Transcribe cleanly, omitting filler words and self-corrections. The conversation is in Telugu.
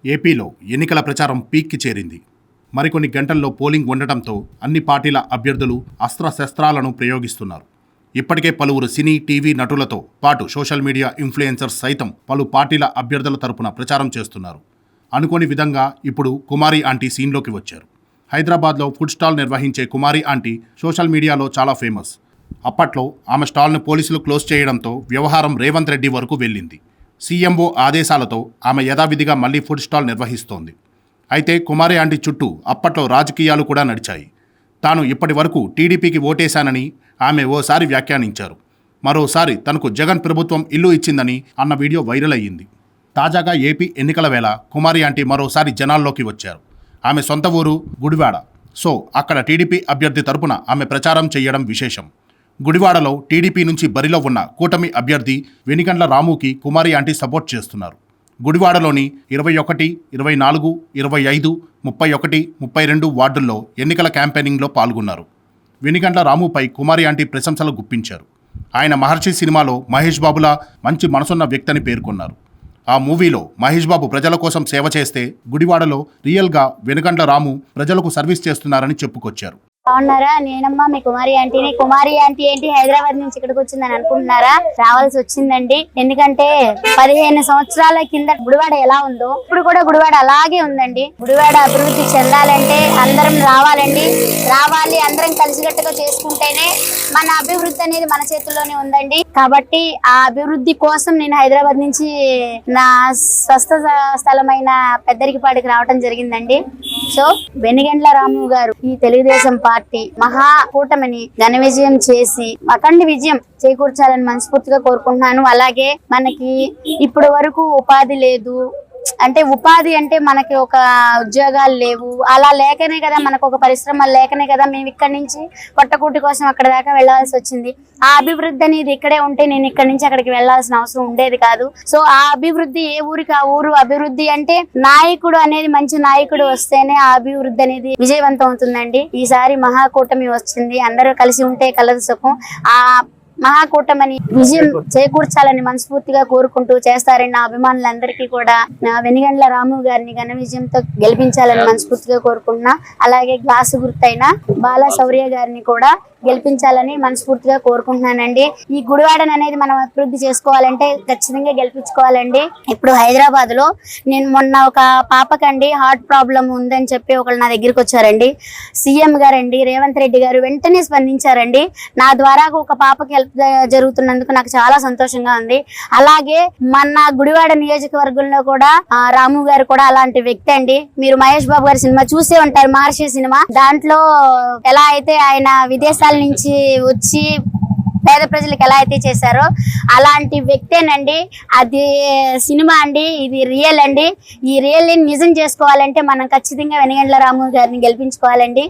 ఏపీలో ఎన్నికల ప్రచారం పీక్కి చేరింది. మరికొన్ని గంటల్లో పోలింగ్ ఉండటంతో అన్ని పార్టీల అభ్యర్థులు అస్త్రశస్త్రాలను ప్రయోగిస్తున్నారు. ఇప్పటికే పలువురు సినీ, టీవీ నటులతో పాటు సోషల్ మీడియా ఇన్ఫ్లుయెన్సర్స్ సైతం పలు పార్టీల అభ్యర్థుల తరపున ప్రచారం చేస్తున్నారు. అనుకోని విధంగా ఇప్పుడు కుమారి ఆంటీ సీన్లోకి వచ్చారు. హైదరాబాద్లో ఫుడ్ స్టాల్ నిర్వహించే కుమారి ఆంటీ సోషల్ మీడియాలో చాలా ఫేమస్. అప్పట్లో ఆమె స్టాల్ను పోలీసులు క్లోజ్ చేయడంతో వ్యవహారం రేవంత్ రెడ్డి వరకు వెళ్ళింది. సీఎంఓ ఆదేశాలతో ఆమె యథావిధిగా మళ్లీ ఫుడ్ స్టాల్ నిర్వహిస్తోంది. అయితే కుమారి ఆంటీ చుట్టూ అప్పట్లో రాజకీయాలు కూడా నడిచాయి. తాను ఇప్పటి వరకు టీడీపీకి ఓటేశానని ఆమె ఓసారి వ్యాఖ్యానించారు. మరోసారి తనకు జగన్ ప్రభుత్వం ఇల్లు ఇచ్చిందని అన్న వీడియో వైరల్ అయ్యింది. తాజాగా ఏపీ ఎన్నికల వేళ కుమారి ఆంటీ మరోసారి జనాల్లోకి వచ్చారు. ఆమె సొంత ఊరు గుడివాడ. సో అక్కడ టీడీపీ అభ్యర్థి తరపున ఆమె ప్రచారం చేయడం విశేషం. గుడివాడలో టీడీపీ నుంచి బరిలో ఉన్న కూటమి అభ్యర్థి వెనిగండ్ల రాముకి కుమారి ఆంటీ సపోర్ట్ చేస్తున్నారు. గుడివాడలోని 21, 24, 25, 31, 32 వార్డుల్లో ఎన్నికల క్యాంపెయినింగ్లో పాల్గొన్నారు. వెనిగండ్ల రాముపై కుమారి ఆంటీ ప్రశంసలు గుప్పించారు. ఆయన మహర్షి సినిమాలో మహేష్ బాబులా మంచి మనసున్న వ్యక్తిని పేర్కొన్నారు. ఆ మూవీలో మహేష్ బాబు ప్రజల కోసం సేవ చేస్తే గుడివాడలో రియల్గా వెనుగండ్ల రాము ప్రజలకు సర్వీస్ చేస్తున్నారని చెప్పుకొచ్చారు. బాగున్నారా? నేనమ్మా మీ కుమారి ఆంటీని. కుమారి ఆంటీ ఏంటి హైదరాబాద్ నుంచి ఇక్కడికి వచ్చిందని అనుకుంటున్నారా? రావాల్సి వచ్చిందండి. ఎందుకంటే 15 సంవత్సరాల కింద గుడివాడ ఎలా ఉందో ఇప్పుడు కూడా గుడివాడ అలాగే ఉందండి. గుడివాడ అభివృద్ధి చెందాలంటే అందరం రావాలండి. రావాలి, అందరం కలిసికట్టుగా చేసుకుంటేనే మన అభివృద్ధి అనేది మన చేతుల్లోనే ఉందండి. కాబట్టి ఆ అభివృద్ధి కోసం నేను హైదరాబాద్ నుంచి నా స్వస్థ స్థలమైన పెద్దరికిపాడికి రావడం జరిగిందండి. సో వెనిగండ్ల రాము గారు ఈ తెలుగుదేశం పార్టీ మహా కూటమిని ఘన విజయం చేసి అఖండ విజయం చేకూర్చాలని మనస్ఫూర్తిగా కోరుకుంటున్నాను. అలాగే మనకి ఇప్పటి వరకు ఉపాధి లేదు, అంటే ఉపాధి అంటే మనకి ఒక ఉద్యోగాలు లేవు, అలా లేకనే కదా మనకు ఒక పరిశ్రమలు లేకనే కదా మేము ఇక్కడి నుంచి పొట్టకూటి కోసం అక్కడ దాకా వెళ్లాల్సి వచ్చింది. ఆ అభివృద్ధి అనేది ఇక్కడే ఉంటే నేను ఇక్కడి నుంచి అక్కడికి వెళ్లాల్సిన అవసరం ఉండేది కాదు. సో ఆ అభివృద్ధి ఏ ఊరికి ఆ ఊరు అభివృద్ధి అంటే నాయకుడు అనేది మంచి నాయకుడు వస్తేనే ఆ అభివృద్ధి అనేది విజయవంతం అవుతుందండి. ఈసారి మహాకూటమి వచ్చింది, అందరూ కలిసి ఉంటే కలదు సుఖం. ఆ మహాకూటమని విజయం చేకూర్చాలని మనస్ఫూర్తిగా కోరుకుంటూ చేస్తారని నా అభిమానులందరికీ కూడా వెనిగండ్ల రాము గారిని ఘన విజయంతో గెలిపించాలని మనస్ఫూర్తిగా కోరుకుంటున్నా. అలాగే గ్లాసు గుర్తైన బాల శౌర్య గారిని కూడా గెలిపించాలని మనస్ఫూర్తిగా కోరుకుంటున్నానండి. ఈ గుడివాడను అనేది మనం అభివృద్ధి చేసుకోవాలంటే ఖచ్చితంగా గెలిపించుకోవాలండి. ఇప్పుడు హైదరాబాద్ లో నేను మొన్న ఒక పాపకండి హార్ట్ ప్రాబ్లం ఉందని చెప్పి ఒకళ్ళు నా దగ్గరికి వచ్చారండి. సీఎం గారండి రేవంత్ రెడ్డి గారు వెంటనే స్పందించారండి. నా ద్వారా ఒక పాపకి హెల్ప్ జరుగుతున్నందుకు నాకు చాలా సంతోషంగా ఉంది. అలాగే మన గుడివాడ నియోజకవర్గంలో కూడా రాము గారు కూడా అలాంటి వ్యక్తి అండి. మీరు మహేష్ బాబు గారి సినిమా చూసే ఉంటారు, మహర్షి సినిమా. దాంట్లో ఎలా అయితే ఆయన విదేశాల నుంచి వచ్చి పేద ప్రజలకు ఎలా అయితే చేశారో అలాంటి వ్యక్తేనండి. అది సినిమా అండి, ఇది రియల్ అండి. ఈ రియల్ నిజం చేసుకోవాలంటే మనం ఖచ్చితంగా వెనిగండ్ల రాము గారిని గెలిపించుకోవాలండి.